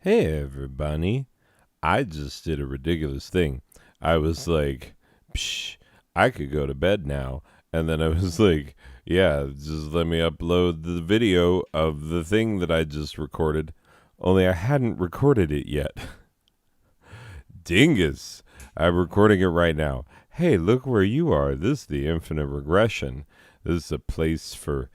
Hey everybody, I just did a ridiculous thing. I was like, psh, I could go to bed now. And then I was like, yeah, just let me upload the video of the thing that I just recorded. Only I hadn't recorded it yet. Dingus! I'm recording it right now. Hey, look where you are. This is the infinite regression. This is a place for,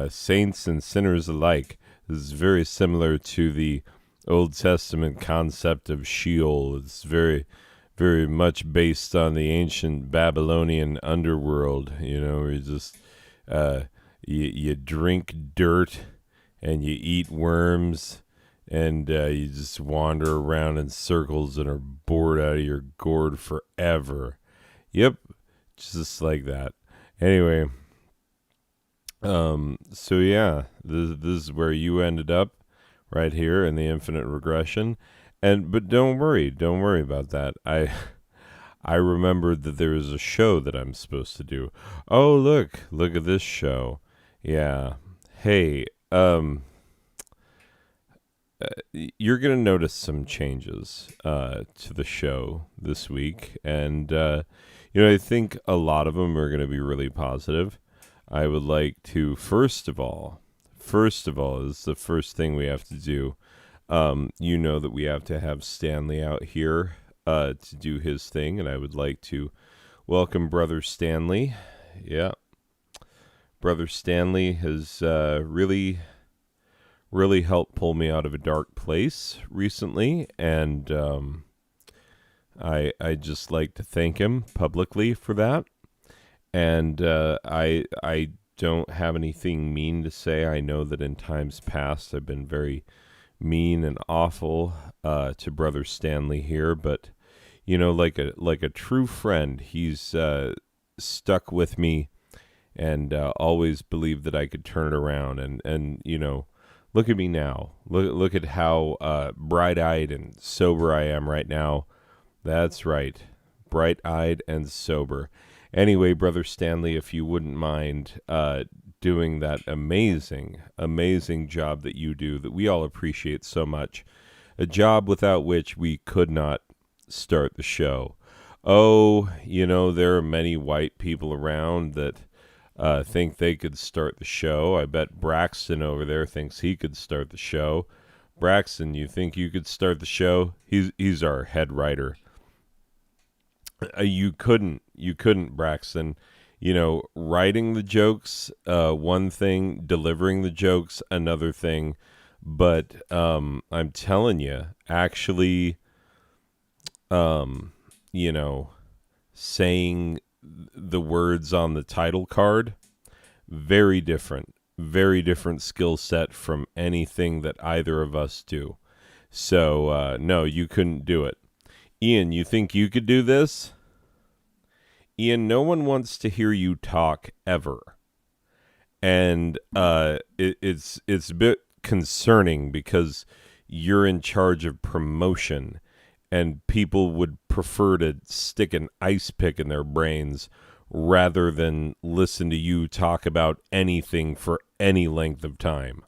saints and sinners alike. This is very similar to the Old Testament concept of Sheol. It's very, very much based on the ancient Babylonian underworld, where you just, you drink dirt and you eat worms and you just wander around in circles and are bored out of your gourd forever. Yep, just like that. Anyway, so yeah, this is where you ended up, right here in the infinite regression, but don't worry about that. I remembered that there is a show that I'm supposed to do. Oh, look at this show. Yeah. Hey, you're going to notice some changes to the show this week. And, I think a lot of them are going to be really positive. I would like to, first of all, is the first thing we have to do. You know that we have to have Stanley out here to do his thing. And I would like to welcome Brother Stanley. Yeah. Brother Stanley has really helped pull me out of a dark place recently, and I just like to thank him publicly for that. And I don't have anything mean to say. I know that in times past I've been very mean and awful to Brother Stanley here, but like a true friend, he's stuck with me and always believed that I could turn it around. And look at me now. Look at how bright-eyed and sober I am right now. That's right, bright-eyed and sober. Anyway, Brother Stanley, if you wouldn't mind doing that amazing, amazing job that you do, that we all appreciate so much, a job without which we could not start the show. Oh, there are many white people around that think they could start the show. I bet Braxton over there thinks he could start the show. Braxton, you think you could start the show? He's our head writer. You couldn't, Braxton. Writing the jokes, one thing, delivering the jokes, another thing. But I'm telling you, actually, saying the words on the title card, very different skill set from anything that either of us do. So, no, you couldn't do it. Ian, you think you could do this? Ian, no one wants to hear you talk ever. And it's a bit concerning because you're in charge of promotion and people would prefer to stick an ice pick in their brains rather than listen to you talk about anything for any length of time.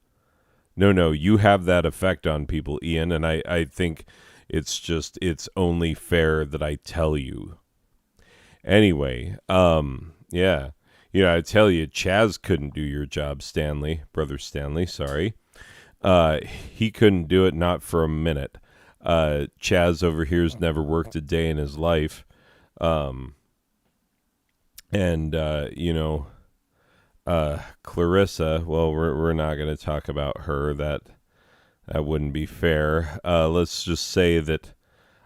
No, you have that effect on people, Ian, and I think it's only fair that I tell you. Anyway, yeah. I tell you, Chaz couldn't do your job, Brother Stanley, sorry. He couldn't do it, not for a minute. Chaz over here's never worked a day in his life. Clarissa, well, we're not going to talk about her. That wouldn't be fair. Let's just say that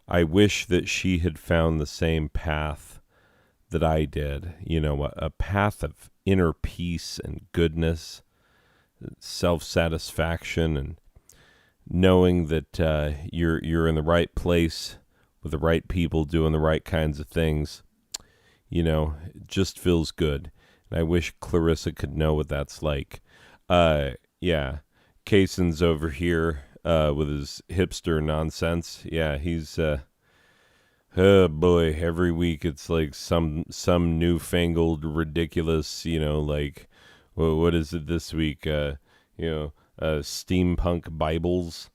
I wish that she had found the same path that I did. A path of inner peace and goodness, self-satisfaction, and knowing that you're in the right place with the right people doing the right kinds of things. It just feels good. And I wish Clarissa could know what that's like. Yeah. Kaysen's over here with his hipster nonsense. Yeah, he's oh boy, every week it's like some newfangled ridiculous, like what is it this week? Steampunk Bibles.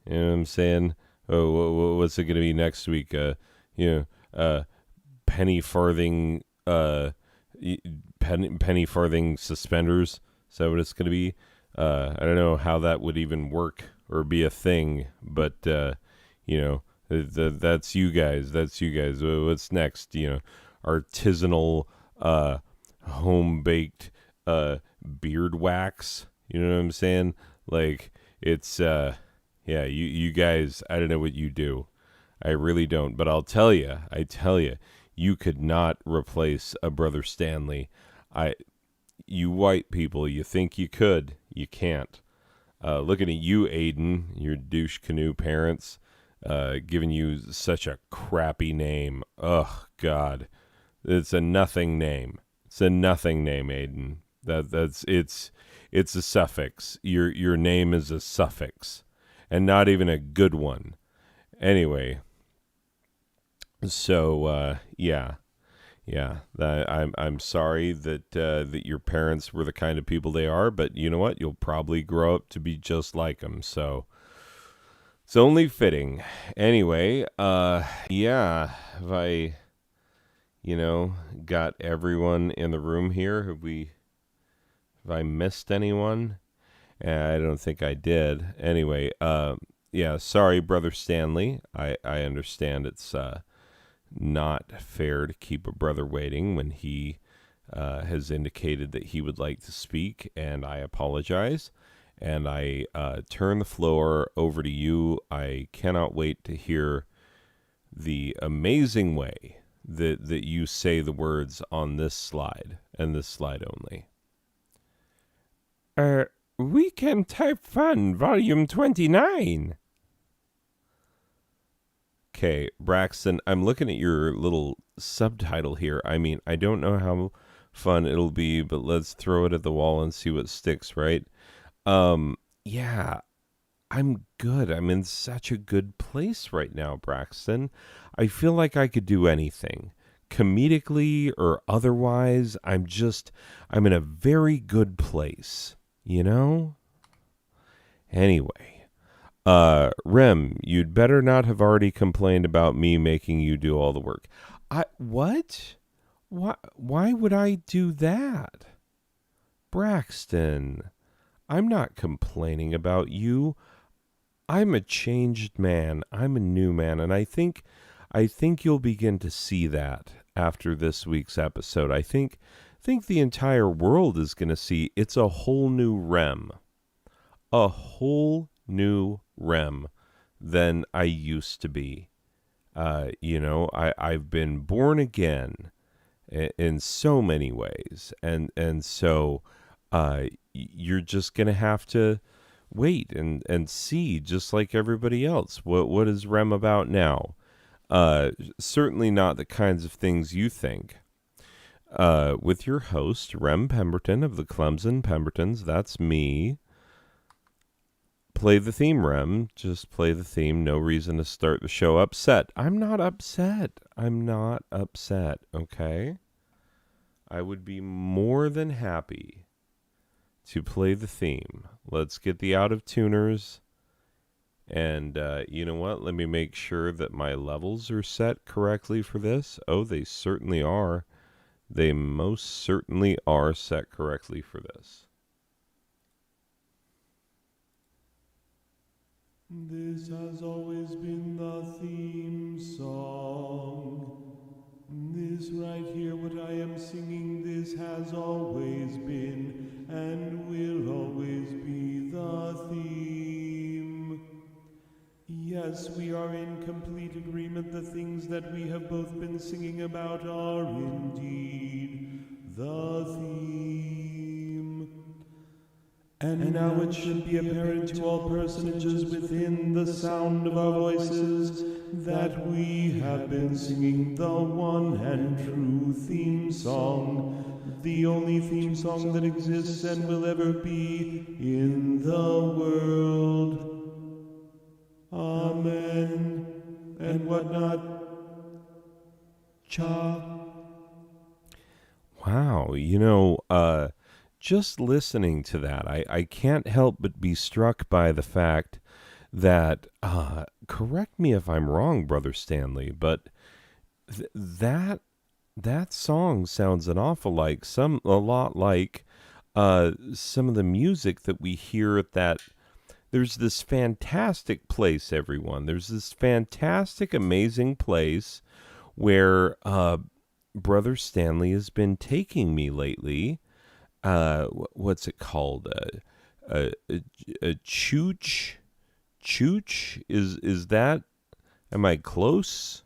You know what I'm saying? Oh, what's it going to be next week? You know, penny farthing, penny farthing suspenders. Is that what it's going to be? I don't know how that would even work or be a thing, but you know, that's you guys. That's you guys. What's next? You know, artisanal, home baked, beard wax. You know what I'm saying? Like it's yeah, you guys, I don't know what you do. I really don't, but I tell you, you could not replace a brother Stanley. I you white people, you think you could, you can't. Looking at you, Aiden, your douche canoe parents, giving you such a crappy name. Ugh, God, it's a nothing name. It's a nothing name, Aiden. It's a suffix. Your name is a suffix, and not even a good one. Anyway, so yeah, yeah. I'm sorry that your parents were the kind of people they are, but you know what? You'll probably grow up to be just like them. So it's only fitting. Anyway, yeah. Have I, got everyone in the room here? Have I missed anyone? I don't think I did. Anyway, yeah. Sorry, brother Stanley. I understand it's not fair to keep a brother waiting when he has indicated that he would like to speak, and I apologize. And I turn the floor over to you. I cannot wait to hear the amazing way that you say the words on this slide, and this slide only. Weekend Type Fun, Volume 29. Okay, Braxton, I'm looking at your little subtitle here. I mean, I don't know how fun it'll be, but let's throw it at the wall and see what sticks, right? Yeah, I'm good. I'm in such a good place right now, Braxton. I feel like I could do anything, comedically or otherwise. I'm in a very good place, you know? Anyway. Rem, you'd better not have already complained about me making you do all the work. What? Why would I do that? Braxton, I'm not complaining about you. I'm a changed man. I'm a new man, and I think you'll begin to see that after this week's episode. I think the entire world is going to see it's a whole new Rem. A whole new Rem than I used to be. I've been born again in so many ways, and so you're just gonna have to wait and see, just like everybody else. What is Rem about now? Certainly not the kinds of things you think. With your host, Rem Pemberton of the Clemson Pembertons, that's me. Play the theme, Rem. Just play the theme. No reason to start the show upset. I'm not upset. Okay? I would be more than happy to play the theme. Let's get the out-of-tuners. And you know what? Let me make sure that my levels are set correctly for this. Oh, they certainly are. They most certainly are set correctly for this. This has always been the theme song. This right here, what I am singing, this has always been and will always be the theme. Yes, we are in complete agreement. The things that we have both been singing about are indeed the theme. And now it should be apparent to all personages within the sound of our voices that we have been singing the one and true theme song, the only theme song that exists and will ever be in the world. Amen. And whatnot. Cha. Wow, just listening to that, I can't help but be struck by the fact that, correct me if I'm wrong, Brother Stanley, but that song sounds an awful like a lot like some of the music that we hear at that. There's this fantastic place, everyone. There's this fantastic, amazing place where Brother Stanley has been taking me lately. What's it called? A chooch? Chooch? Is that? Am I close?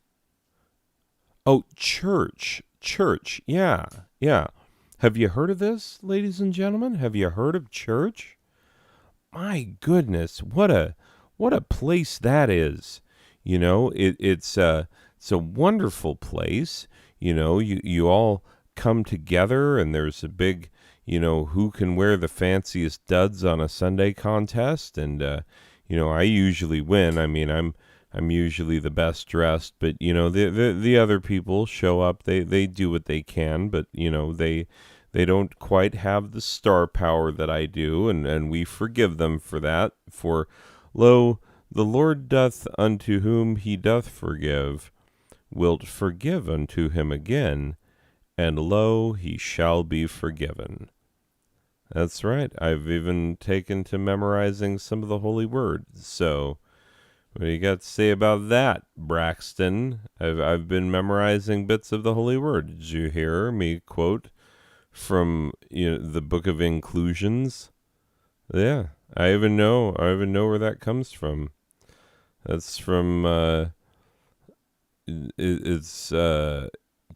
Oh, church. Church. Yeah. Yeah. Have you heard of this, ladies and gentlemen? Have you heard of church? My goodness, what a place that is. It's a wonderful place. You all come together, and there's a big, who can wear the fanciest duds on a Sunday contest, and I usually win. I mean, I'm usually the best dressed, but the other people show up. They do what they can, but they don't quite have the star power that I do, and we forgive them for that. For, lo, the Lord doth unto whom he doth forgive, wilt forgive unto him again, and lo, he shall be forgiven. That's right. I've even taken to memorizing some of the holy words. So, what do you got to say about that, Braxton? I've been memorizing bits of the holy word. Did you hear me quote from the Book of Inclusions? Yeah, I even know where that comes from. That's from it's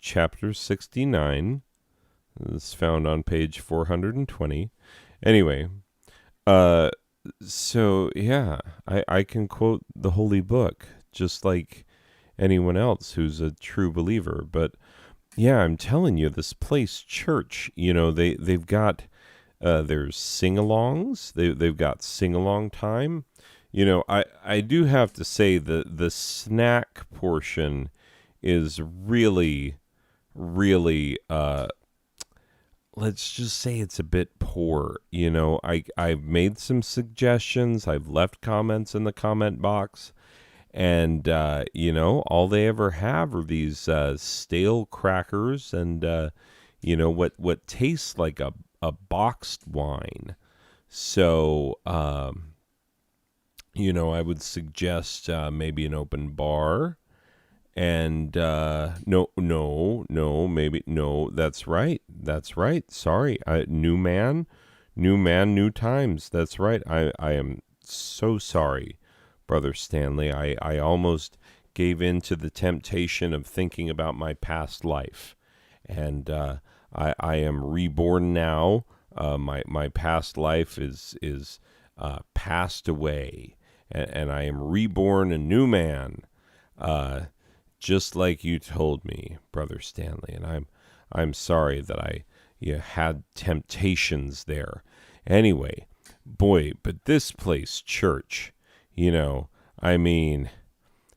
chapter 69. It's found on page 420. Anyway, so yeah, I can quote the holy book just like anyone else who's a true believer, but yeah, I'm telling you, this place, church, they've got there's sing-alongs. They've got sing-along time. I do have to say the snack portion is really, really, let's just say it's a bit poor. I've made some suggestions. I've left comments in the comment box. And, all they ever have are these stale crackers and, what tastes like a boxed wine. So, I would suggest maybe an open bar. And no, that's right. That's right. Sorry. New man, new times. That's right. I am so sorry, Brother Stanley. I almost gave in to the temptation of thinking about my past life. And I am reborn now. My past life is passed away. And I am reborn a new man. Just like you told me, Brother Stanley, and I'm sorry that you had temptations there. Anyway, boy, but this place, church, I mean,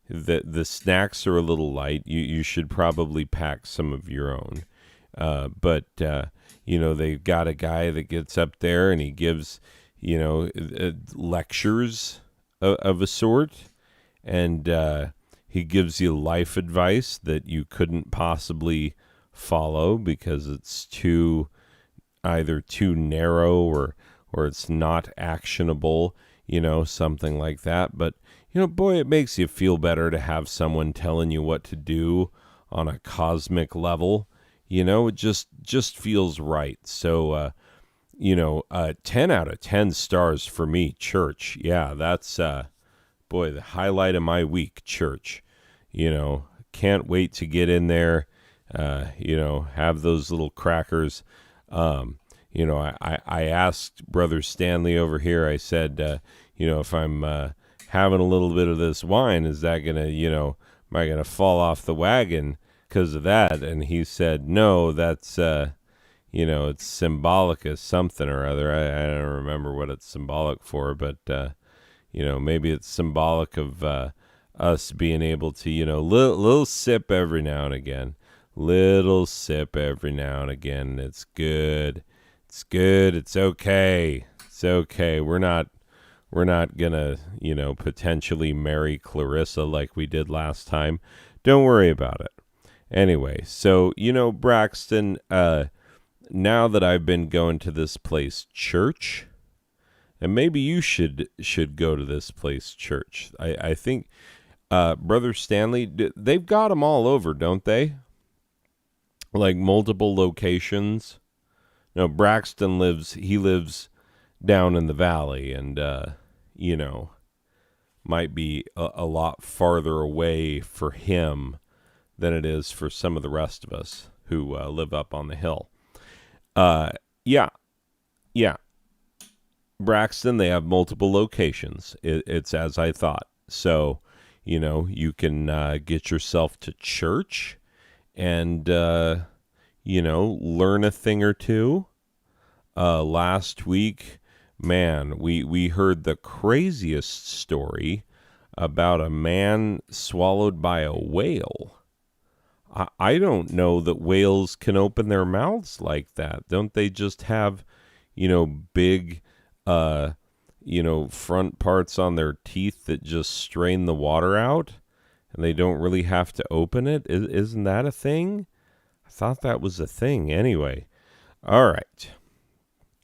the snacks are a little light. You should probably pack some of your own. But they've got a guy that gets up there and he gives, lectures of a sort, and he gives you life advice that you couldn't possibly follow because it's either too narrow or it's not actionable, something like that. But, boy, it makes you feel better to have someone telling you what to do on a cosmic level. It just feels right. So, 10 out of 10 stars for me, church. Yeah, that's, boy, the highlight of my week, church. Can't wait to get in there, have those little crackers. I asked Brother Stanley over here, I said, if I'm having a little bit of this wine, is that going to, am I going to fall off the wagon because of that? And he said, no, that's, it's symbolic of something or other. I don't remember what it's symbolic for, but, maybe it's symbolic of us being able to, little sip every now and again. Little sip every now and again. It's good. It's good. It's okay. It's okay. We're not we're not gonna, potentially marry Clarissa like we did last time. Don't worry about it. Anyway, so Braxton, now that I've been going to this place church, and maybe you should go to this place church. I think Brother Stanley, they've got them all over, don't they? Like multiple locations. No, Braxton lives down in the valley, and might be a lot farther away for him than it is for some of the rest of us who live up on the hill. Yeah, yeah. Braxton, they have multiple locations. It's as I thought. So, you can get yourself to church and, learn a thing or two. Last week, man, we heard the craziest story about a man swallowed by a whale. I don't know that whales can open their mouths like that. Don't they just have, big, front parts on their teeth that just strain the water out, and they don't really have to open it? Isn't that a thing? I thought that was a thing. Anyway, all right.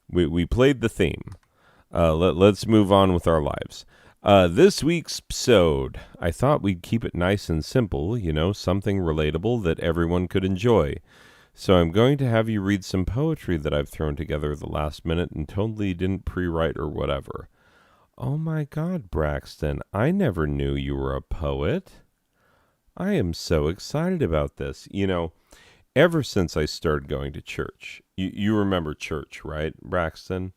We played the theme. Let's move on with our lives. This week's episode, I thought we'd keep it nice and simple, something relatable that everyone could enjoy. So I'm going to have you read some poetry that I've thrown together at the last minute and totally didn't pre-write or whatever. Oh my God, Braxton, I never knew you were a poet. I am so excited about this. Ever since I started going to church, you remember church, right, Braxton?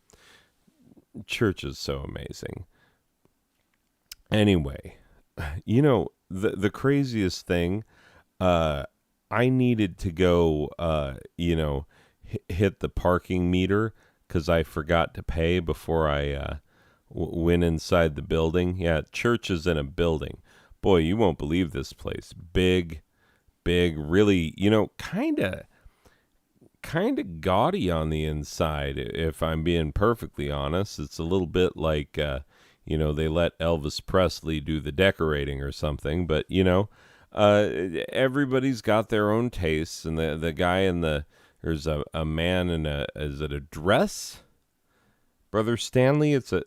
Church is so amazing. Anyway, the craziest thing, I needed to go, hit the parking meter because I forgot to pay before I went inside the building. Yeah, church is in a building. Boy, you won't believe this place. Big, really, kind of gaudy on the inside, if I'm being perfectly honest. It's a little bit like, they let Elvis Presley do the decorating or something, but, everybody's got their own tastes, and the guy there's a man in is it a dress? Brother Stanley, it's a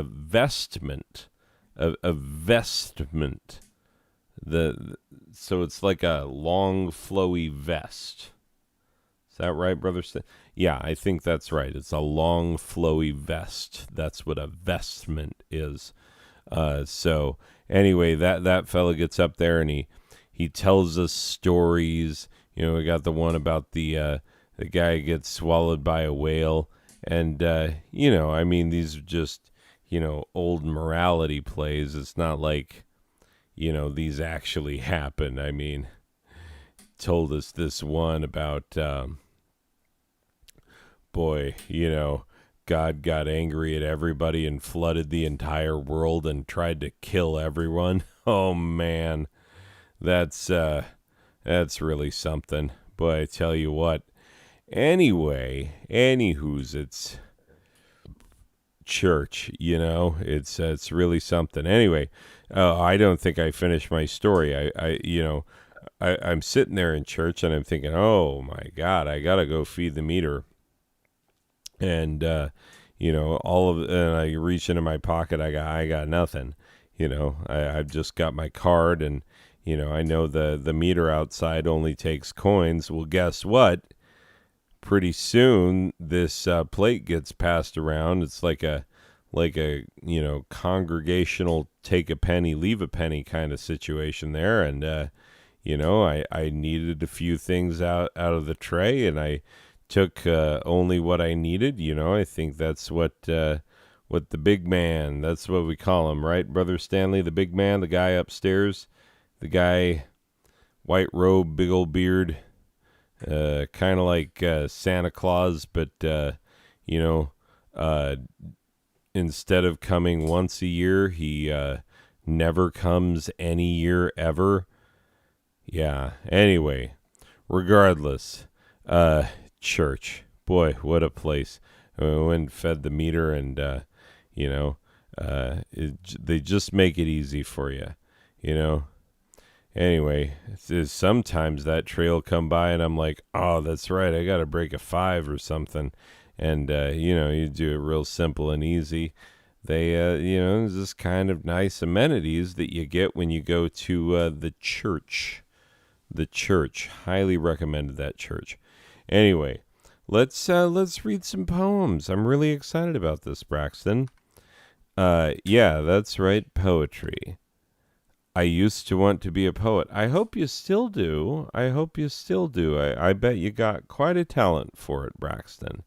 vestment, a vestment. So it's like a long flowy vest. Is that right, Brother Stanley? Yeah, I think that's right. It's a long flowy vest. That's what a vestment is. So anyway, that fella gets up there and he tells us stories. We got the one about the guy gets swallowed by a whale, and these are just old morality plays. It's not like these actually happen. I mean, told us this one about God got angry at everybody and flooded the entire world and tried to kill everyone. Oh man, that's really something. Boy, I tell you what. Anyway, it's church. It's really something. Anyway, I don't think I finished my story. I'm sitting there in church and I'm thinking, oh my God, I gotta go feed the meter. And and I reach into my pocket. I got nothing. I've just got my card, and I know the meter outside only takes coins. Well, guess what? Pretty soon this plate gets passed around. It's like a congregational take a penny, leave a penny kind of situation there. And I needed a few things out of the tray, and I took only what I needed. I think that's what the big man, that's what we call him, right, Brother Stanley? The big man, the guy upstairs, the guy, white robe, big old beard, kind of like Santa Claus, but instead of coming once a year, he never comes any year ever. Yeah, anyway, regardless, church, boy, what a place. We went and fed the meter, and You know, they just make it easy for you. You know. Anyway, sometimes that trail come by and I'm like, oh, that's right, I got to break a 5 or something, and you do it real simple and easy. They, just kind of nice amenities that you get when you go to the church. The church, highly recommended that church. Anyway, let's read some poems. I'm really excited about this, Braxton. Yeah, that's right, poetry. I used to want to be a poet. I hope you still do. I bet you got quite a talent for it, Braxton.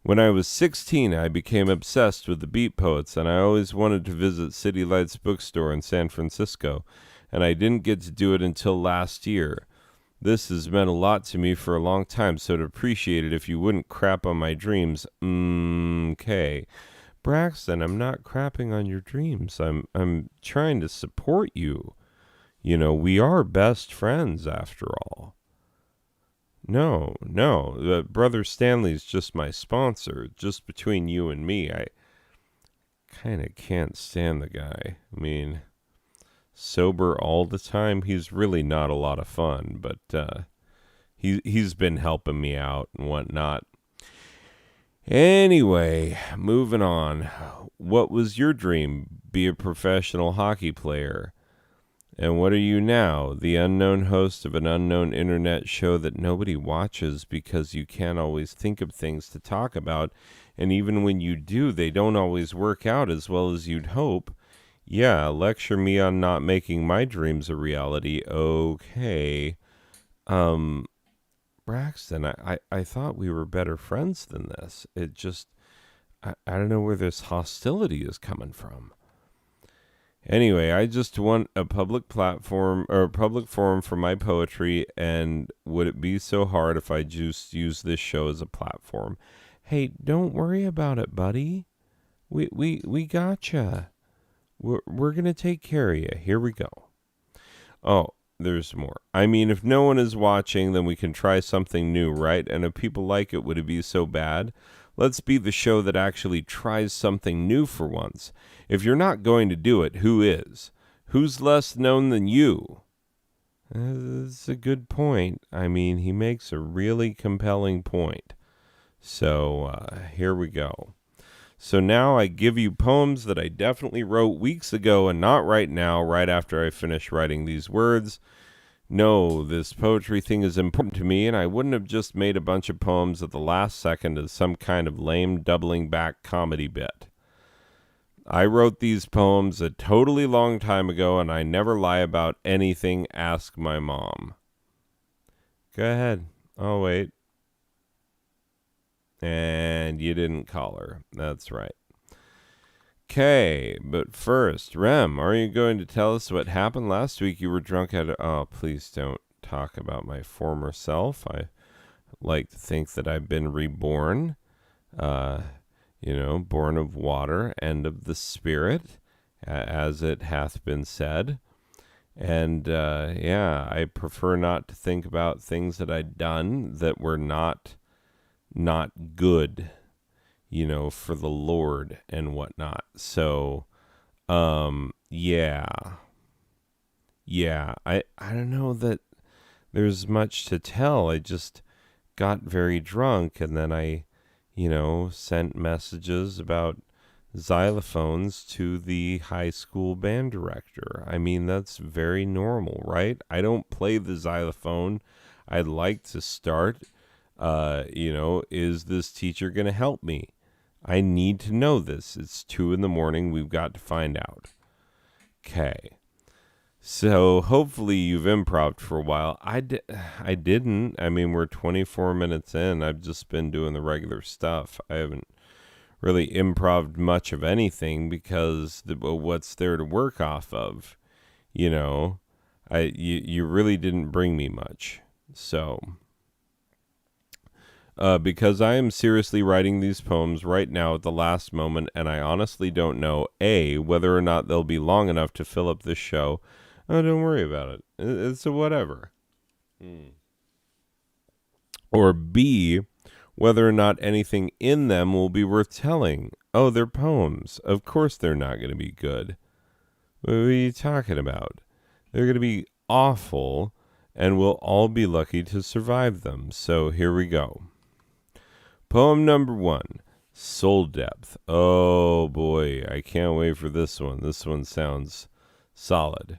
When I was 16, I became obsessed with the beat poets, and I always wanted to visit City Lights bookstore in San Francisco, and I didn't get to do it until last year. This has meant a lot to me for a long time, so I'd appreciate it if you wouldn't crap on my dreams. Okay. Braxton, I'm not crapping on your dreams. I'm trying to support you. We are best friends after all. No. Brother Stanley's just my sponsor. Just between you and me, I kind of can't stand the guy. I mean, sober all the time, he's really not a lot of fun, but he's been helping me out and whatnot. Anyway, moving on. What was your dream? Be a professional hockey player. And what are you now? The unknown host of an unknown internet show that nobody watches because you can't always think of things to talk about. And even when you do, they don't always work out as well as you'd hope. Yeah, lecture me on not making my dreams a reality. Okay. Braxton, I thought we were better friends than this. It just, I don't know where this hostility is coming from. Anyway, I just want a public platform or a public forum for my poetry, and would it be so hard if I just use this show as a platform? Hey, don't worry about it, buddy. We gotcha. We're going to take care of you. Here we go. Oh, there's more. I mean, if no one is watching, then we can try something new, right? And if people like it, would it be so bad? Let's be the show that actually tries something new for once. If you're not going to do it, who is? Who's less known than you? That's a good point. I mean, he makes a really compelling point. So, here we go. So now I give you poems that I definitely wrote weeks ago and not right now, right after I finish writing these words. No, this poetry thing is important to me, and I wouldn't have just made a bunch of poems at the last second as some kind of lame doubling back comedy bit. I wrote these poems a totally long time ago, and I never lie about anything. Ask my mom. Go ahead. I'll wait. And you didn't call her. That's right. Okay, but first, Rem, are you going to tell us what happened last week? You were drunk at Oh, please don't talk about my former self. I like to think that I've been reborn, born of water and of the Spirit, as it hath been said. And, I prefer not to think about things that I'd done that were not good, for the Lord and whatnot. So, I don't know that there's much to tell. I just got very drunk, and then I, sent messages about xylophones to the high school band director. I mean, that's very normal, right? I don't play the xylophone. I'd like to start. Is this teacher going to help me? I need to know this. It's 2 a.m. We've got to find out. Okay. So hopefully you've improv for a while. I didn't. I mean, we're 24 minutes in. I've just been doing the regular stuff. I haven't really improved much of anything because what's there to work off of? You really didn't bring me much. So... because I am seriously writing these poems right now at the last moment, and I honestly don't know, A, whether or not they'll be long enough to fill up this show. Oh, don't worry about it. It's a whatever. Or B, whether or not anything in them will be worth telling. Oh, they're poems. Of course they're not going to be good. What are you talking about? They're going to be awful, and we'll all be lucky to survive them. So here we go. Poem number 1, Soul Depth. Oh boy, I can't wait for this one. This one sounds solid.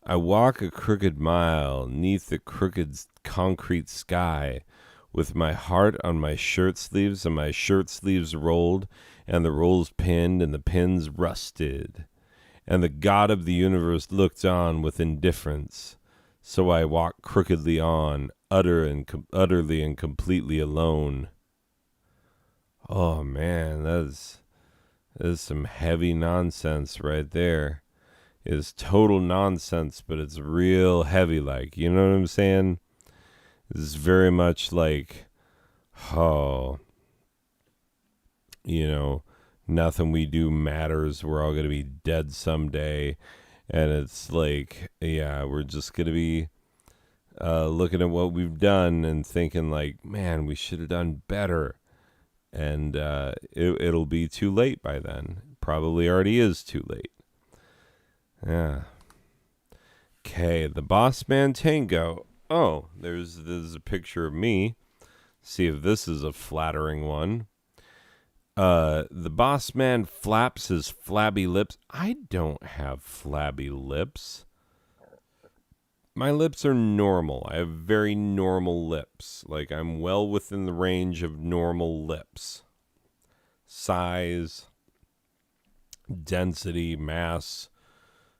I walk a crooked mile neath the crooked concrete sky, with my heart on my shirt sleeves and my shirt sleeves rolled, and the rolls pinned and the pins rusted. And the God of the universe looked on with indifference. So I walk crookedly on, utterly and completely alone. Oh man, that is some heavy nonsense right there. It's total nonsense, but it's real heavy, like, you know what I'm saying? This is very much like, oh, you know, nothing we do matters. We're all going to be dead someday. And it's like, yeah, we're just going to be looking at what we've done and thinking like, man, we should have done better. And it'll be too late by then. Probably already is too late. Yeah. Okay, the Boss Man Tango. Oh, there's a picture of me. See if this is a flattering one. The boss man flaps his flabby lips. I don't have flabby lips. My lips are normal. I have very normal lips. Like, I'm well within the range of normal lips. Size, density, mass.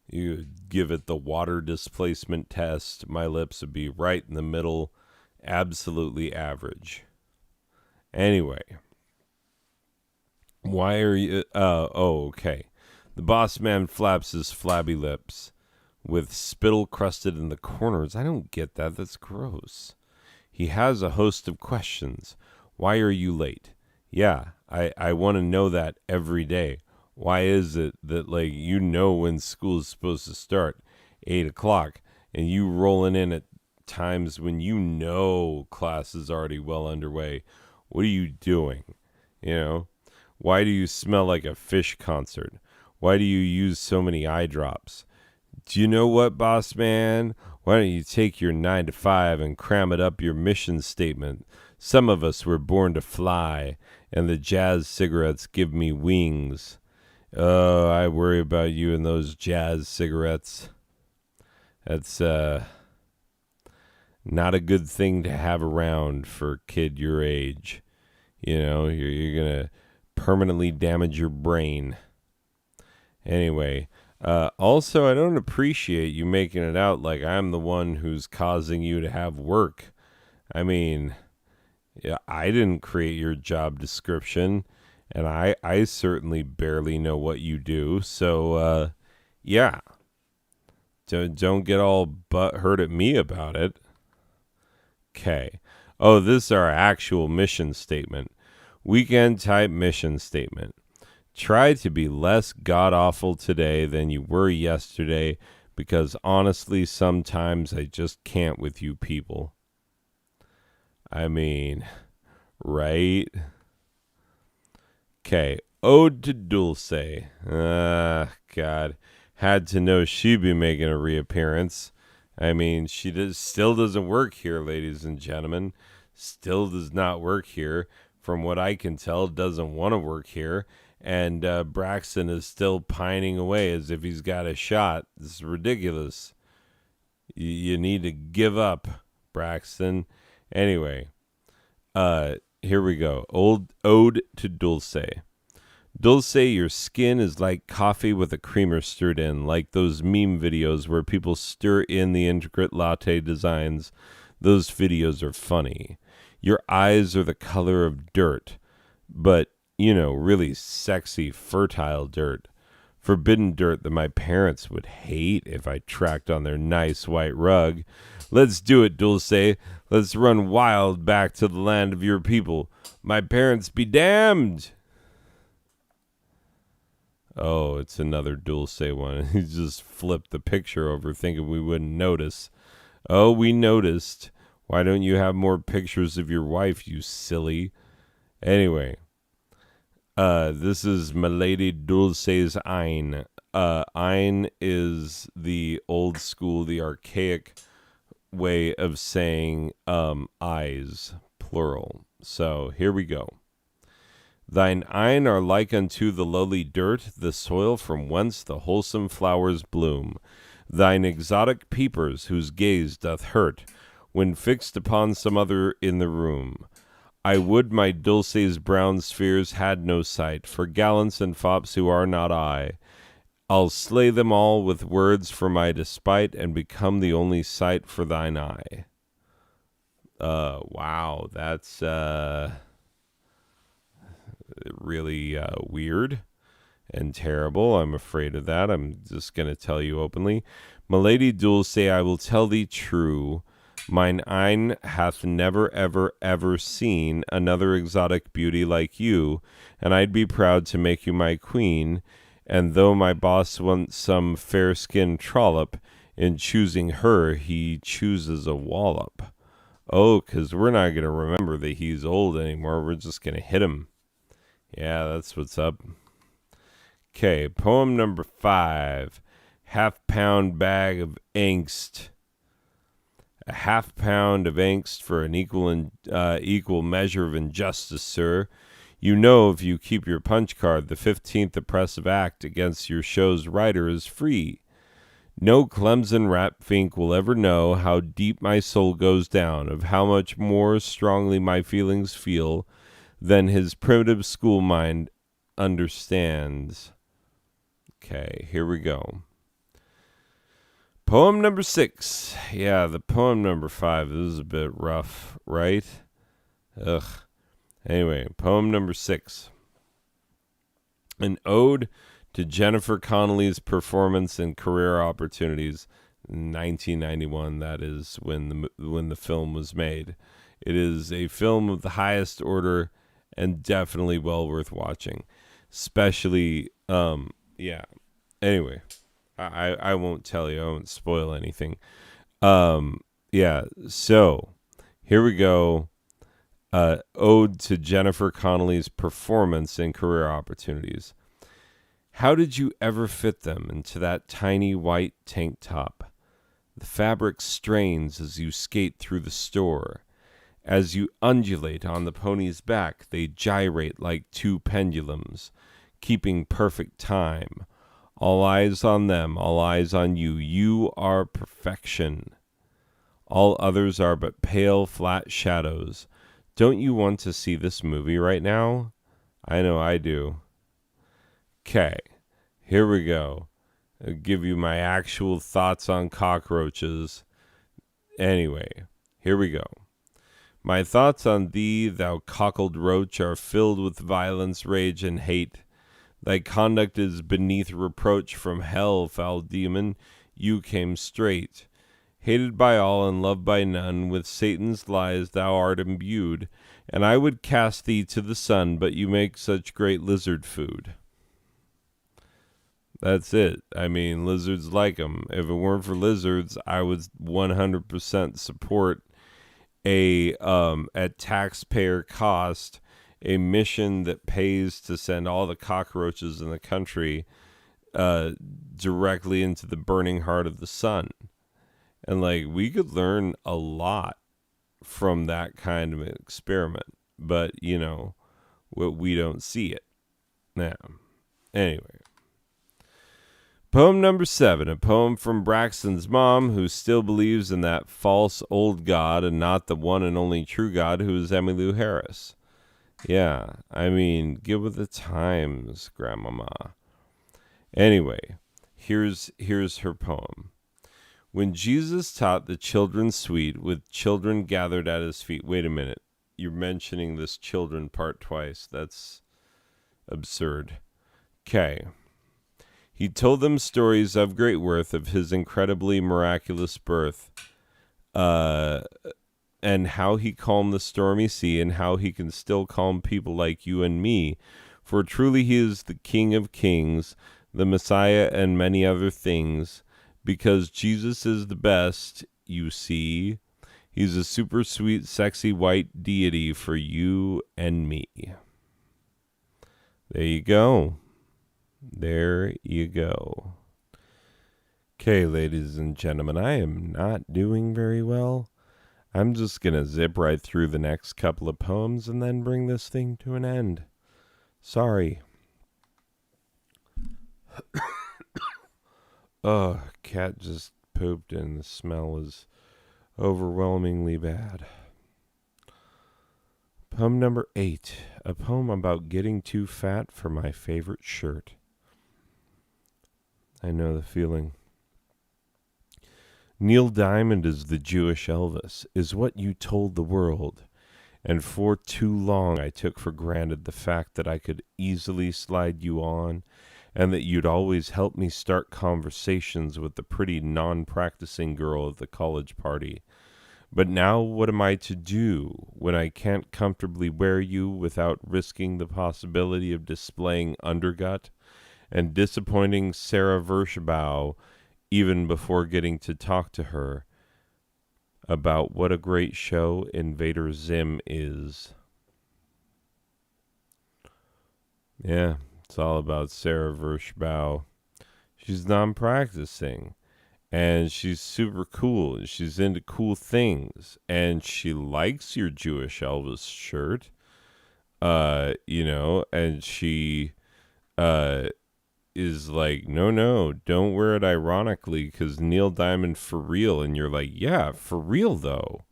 You give it the water displacement test. My lips would be right in the middle. Absolutely average. Anyway. Why are you... okay. The boss man flaps his flabby lips with spittle crusted in the corners. I don't get that. That's gross. He has a host of questions. Why are you late? Yeah, I want to know that every day. Why is it that, like, you know when school is supposed to start, 8 o'clock, and you rolling in at times when you know class is already well underway? What are you doing? You know? Why do you smell like a Fish concert? Why do you use so many eye drops? Do you know what, boss man? Why don't you take your 9 to 5 and cram it up your mission statement? Some of us were born to fly, and the jazz cigarettes give me wings. Oh, I worry about you and those jazz cigarettes. That's not a good thing to have around for a kid your age. You know, you're going to permanently damage your brain. Anyway, also, I don't appreciate you making it out like I'm the one who's causing you to have work. I mean, yeah, I didn't create your job description, and I certainly barely know what you do. So, yeah, don't get all butthurt at me about it. Okay. Oh, this is our actual mission statement. Weekend type mission statement. Try to be less god-awful today than you were yesterday, because honestly, sometimes I just can't with you people. I mean, right? Okay, Ode to Dulce. God. Had to know she'd be making a reappearance. I mean, still doesn't work here, ladies and gentlemen. Still does not work here. From what I can tell, doesn't want to work here. And Braxton is still pining away as if he's got a shot. This is ridiculous. You need to give up, Braxton. Anyway, here we go. Ode to Dulce. Dulce, your skin is like coffee with a creamer stirred in, like those meme videos where people stir in the intricate latte designs. Those videos are funny. Your eyes are the color of dirt, but, you know, really sexy, fertile dirt. Forbidden dirt that my parents would hate if I tracked on their nice white rug. Let's do it, Dulce. Let's run wild back to the land of your people. My parents be damned. Oh, it's another Dulce one. He just flipped the picture over thinking we wouldn't notice. Oh, we noticed. Why don't you have more pictures of your wife, you silly? Anyway, This is Milady Dulce's Ein. Ein is the old school, the archaic way of saying eyes, plural. So here we go. Thine eyne are like unto the lowly dirt, the soil from whence the wholesome flowers bloom. Thine exotic peepers, whose gaze doth hurt, when fixed upon some other in the room. I would my Dulce's brown spheres had no sight, for gallants and fops who are not I. I'll slay them all with words for my despite, and become the only sight for thine eye. Wow, that's really weird and terrible. I'm afraid of that. I'm just going to tell you openly. Milady Dulce, I will tell thee true. Mine eyne hath never, ever, ever seen another exotic beauty like you, and I'd be proud to make you my queen. And though my boss wants some fair-skinned trollop, in choosing her he chooses a wallop. Oh, 'cause we're not going to remember that he's old anymore. We're just going to hit him. Yeah, that's what's up. Okay, poem number 5. Half-pound bag of angst. A half-pound of angst for an equal measure of injustice, sir. You know, if you keep your punch card, the 15th oppressive act against your show's writer is free. No Clemson rap fink will ever know how deep my soul goes down, of how much more strongly my feelings feel than his primitive school mind understands. Okay, here we go. Poem number 6. Yeah, the poem number 5. This is a bit rough, right? Ugh. Anyway, poem number 6. An ode to Jennifer Connelly's performance and career opportunities. 1991, that is when the film was made. It is a film of the highest order and definitely well worth watching. Especially, yeah. Anyway, I won't tell you. I won't spoil anything. Yeah, so here we go. Ode to Jennifer Connelly's performance and career opportunities. How did you ever fit them into that tiny white tank top? The fabric strains as you skate through the store. As you undulate on the pony's back, they gyrate like two pendulums, keeping perfect time. All eyes on them, all eyes on you. You are perfection. All others are but pale, flat shadows. Don't you want to see this movie right now? I know I do. Okay, here we go. I'll give you my actual thoughts on cockroaches. Anyway, here we go. My thoughts on thee, thou cockled roach, are filled with violence, rage, and hate. Thy conduct is beneath reproach from hell, foul demon. You came straight. Hated by all and loved by none, with Satan's lies thou art imbued, and I would cast thee to the sun, but you make such great lizard food. That's it. I mean, lizards like 'em. If it weren't for lizards, I would 100% support at taxpayer cost, a mission that pays to send all the cockroaches in the country directly into the burning heart of the sun. And like, we could learn a lot from that kind of experiment, but you know, we don't see it now. Anyway, poem number 7, a poem from Braxton's mom, who still believes in that false old god and not the one and only true God, who is Emmylou Harris. Yeah, I mean, get with the times, Grandmama. Anyway, here's her poem. When Jesus taught the children sweet, with children gathered at his feet. Wait a minute. You're mentioning this children part twice. That's absurd. Okay. He told them stories of great worth of his incredibly miraculous birth, and how he calmed the stormy sea, and how he can still calm people like you and me. For truly he is the King of Kings, the Messiah, and many other things. Because Jesus is the best, you see. He's a super sweet, sexy white deity for you and me. There you go. There you go. Okay, ladies and gentlemen, I am not doing very well. I'm just going to zip right through the next couple of poems and then bring this thing to an end. Sorry. Oh, cat just pooped and the smell is overwhelmingly bad. Poem number 8, a poem about getting too fat for my favorite shirt. I know the feeling. Neil Diamond is the Jewish Elvis, is what you told the world. And for too long I took for granted the fact that I could easily slide you on, and that you'd always help me start conversations with the pretty non-practicing girl at the college party. But now what am I to do when I can't comfortably wear you without risking the possibility of displaying undergut and disappointing Sarah Vershbow even before getting to talk to her about what a great show Invader Zim is? Yeah, it's all about Sarah Vershbow. She's non-practicing. And she's super cool. She's into cool things. And she likes your Jewish Elvis shirt. And she is like, no, don't wear it ironically because Neil Diamond for real. And you're like, yeah, for real though.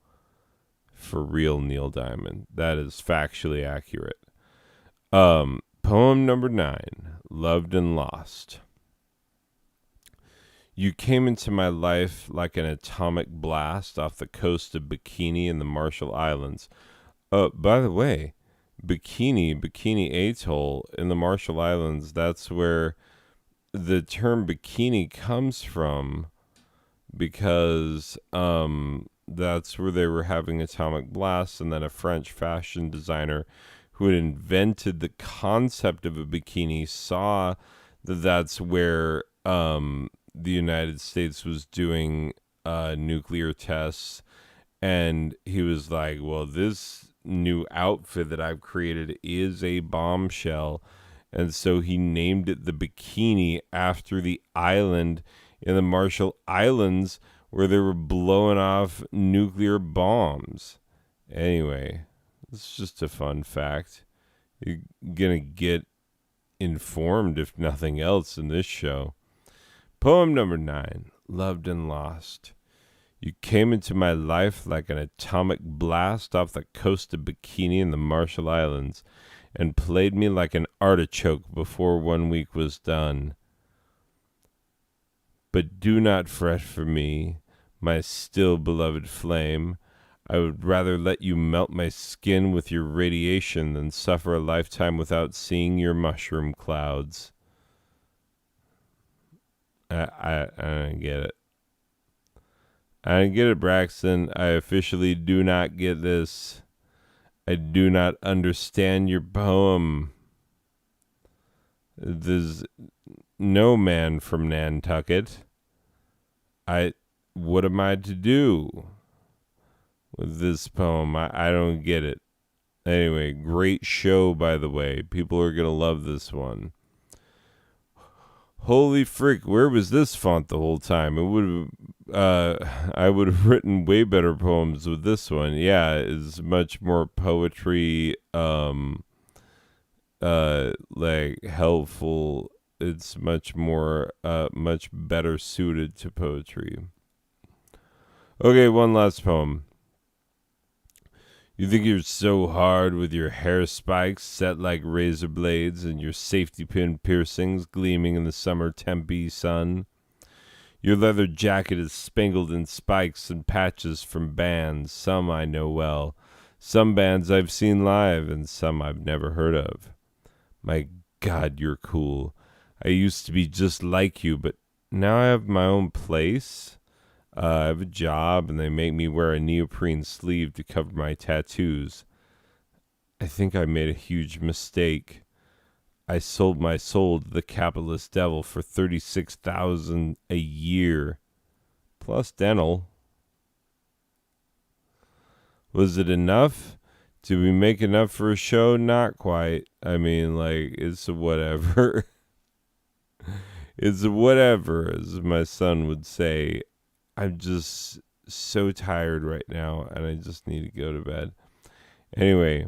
For real, Neil Diamond. That is factually accurate. Poem number 9, Loved and Lost. You came into my life like an atomic blast off the coast of Bikini in the Marshall Islands. By the way, Bikini Atoll in the Marshall Islands, that's where the term bikini comes from, because that's where they were having atomic blasts, and then a French fashion designer who had invented the concept of a bikini saw that that's where the United States was doing nuclear tests, and he was like, well, this new outfit that I've created is a bombshell. And so he named it the Bikini after the island in the Marshall Islands where they were blowing off nuclear bombs. Anyway, it's just a fun fact. You're going to get informed, if nothing else, in this show. Poem number 9, Loved and Lost. You came into my life like an atomic blast off the coast of Bikini in the Marshall Islands, and played me like an artichoke before 1 week was done. But do not fret for me, my still beloved flame. I would rather let you melt my skin with your radiation than suffer a lifetime without seeing your mushroom clouds. I don't get it. I don't get it, Braxton. I officially do not get this. I do not understand your poem. There's no man from Nantucket. What am I to do with this poem? I don't get it. Anyway, great show, by the way. People are going to love this one. Holy frick, where was this font the whole time? I would have written way better poems with this one. Yeah, it's much more poetry, like helpful. It's much more, much better suited to poetry. Okay, one last poem. You think you're so hard with your hair spikes set like razor blades and your safety pin piercings gleaming in the summer Tempe sun. Your leather jacket is spangled in spikes and patches from bands, some I know well, some bands I've seen live and some I've never heard of. My God, you're cool. I used to be just like you, but now I have my own place. I have a job, and they make me wear a neoprene sleeve to cover my tattoos. I think I made a huge mistake. I sold my soul to the capitalist devil for $36,000 a year, plus dental. Was it enough Do we make enough for a show? Not quite. I mean, like, it's whatever. It's whatever, as my son would say. I'm just so tired right now, and I just need to go to bed. Anyway,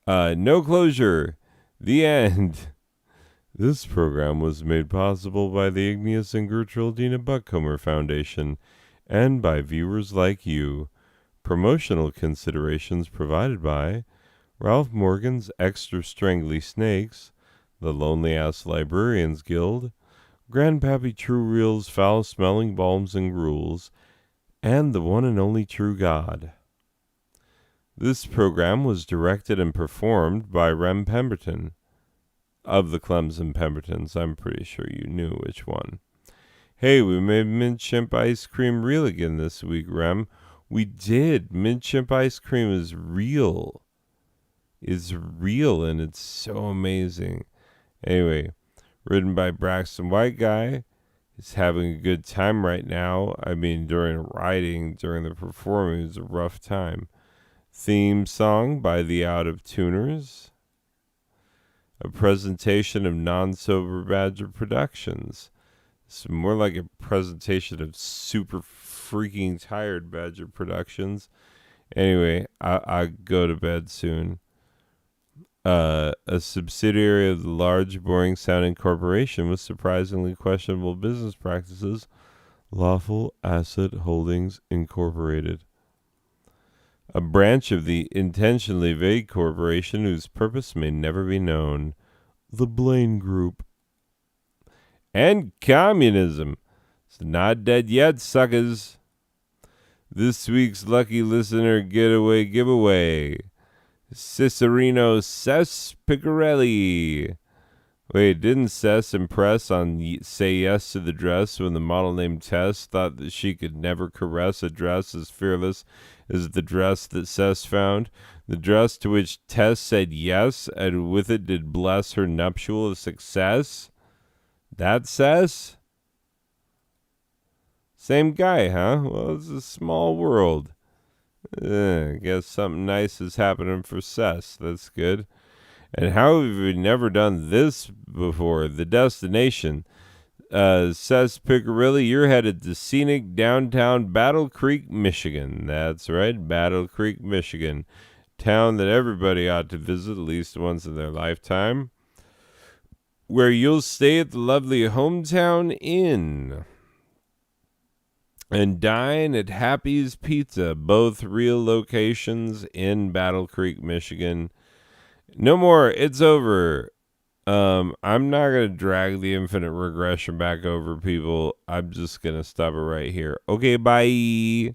no closure. The end. This program was made possible by the Igneous and Gertruldina Buckcomer Foundation and by viewers like you. Promotional considerations provided by Ralph Morgan's Extra Strangly Snakes, the Lonely Ass Librarians Guild, Grandpappy True Reel's Foul Smelling Balms and Gruels, and the one and only True God. This program was directed and performed by Rem Pemberton. Of the Clemson Pembertons, I'm pretty sure you knew which one. Hey, we made mint chimp ice cream real again this week, Rem. We did. Mint chimp ice cream is real. It's real, and it's so amazing. Anyway, written by Braxton White Guy. He's having a good time right now. I mean, during the performing, it was a rough time. Theme song by the Out of Tuners. A presentation of Non-Sober Badger Productions. It's more like a presentation of super freaking tired Badger Productions. Anyway, I go to bed soon. A subsidiary of the large, boring-sounding corporation with surprisingly questionable business practices, Lawful Asset Holdings Incorporated. A branch of the intentionally vague corporation whose purpose may never be known, the Blaine Group. And communism. It's not dead yet, suckers. This week's lucky listener getaway giveaway. Cicerino Cess Picarelli. Wait, didn't Cess impress on Say Yes to the Dress when the model named Tess thought that she could never caress a dress as fearless as the dress that Cess found? The dress to which Tess said yes, and with it did bless her nuptial success? That Cess? Same guy, huh? Well, it's a small world. Guess something nice is happening for Cess. That's good. And how have we never done this before? The destination. Says Picarelli, you're headed to scenic downtown Battle Creek, Michigan. That's right, Battle Creek, Michigan. Town that everybody ought to visit at least once in their lifetime. Where you'll stay at the lovely Hometown Inn. And dine at Happy's Pizza, both real locations in Battle Creek, Michigan. No more. It's over. I'm not going to drag the infinite regression back over, people. I'm just going to stop it right here. Okay, bye.